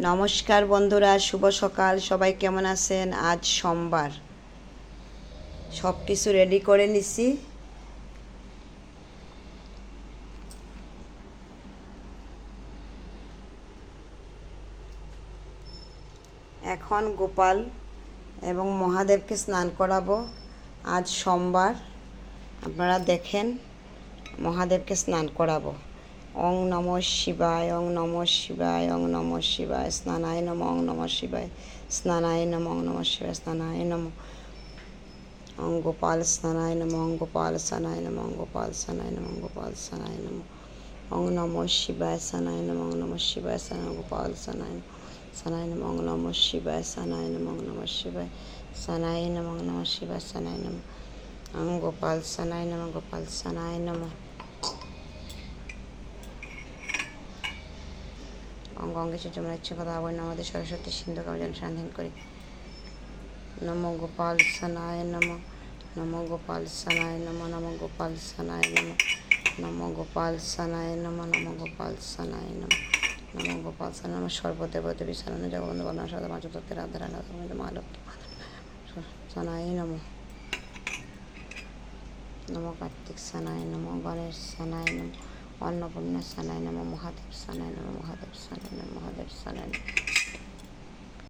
নমস্কার বন্ধুরা, শুভ সকাল। সবাই কেমন আছেন? আজ সোমবার, সব কিছু রেডি করে নিছি। এখন গোপাল এবং মহাদেবকে স্নান করাবো। আজ সোমবার, আপনারা দেখেন, মহাদেবকে স্নান করাবো। ওং নমঃ শিবায়, ওং নমঃ শিবায়, ওং নমঃ শিবায়, স্নানায় নমঃ, ওং নমঃ শিবায়, স্নানায় নমঃ, ওং নমঃ শিবায়, স্নানায় নমঃ। ওং গোপাল স্নানায় নমঃ, ওং গোপাল স্নানায় নমঃ, ওং গোপাল স্নানায় নমঃ, ওং গোপাল স্নানায় নমঃ। ওং নমঃ শিবায় স্নানায় নমঃ, ওং নমঃ শিবায় স্নানায়, গোপাল স্নানায় স্নানায় নমঃ, ওং নমঃ শিবায় স্নানায় নমঃ, ওং নমঃ শিবায় স্নানায় নমঃ, ওং নমঃ শিবায় স্নানায় নমঃ। ওং গোপাল স্নানায় নমঃ, গোপাল স্নানায় নমঃ। গঙ্গে চন্দ্রমার ইচ্ছে কথা আবার আমাদের সরস্বতী সিন্ধু আমি যেন সন্ধান করি। নমো গোপাল সানায় নমঃ, নমো গোপাল সানায় নমঃ, নমো গোপাল সানায় নমঃ, নমো গোপাল সানায় নমঃ, নমো গোপাল সানায় নমঃ, নমো গোপাল সানায় নমঃ। সর্বদেবদেবী সানায় জগবন্ধু বন্ধন সদা মাচুতত্ত্বের আধারা মালক্ষ্মী সানায় নমঃ। নমো কার্তিক সানায় নমঃ, গণেশ সানায় নমঃ, অন্নপূর্ণা সানায় নমঃ, মহাদেব সানায় নমঃ, মহাদেব সানায় নমঃ, মহাদেব সানায় নমঃ।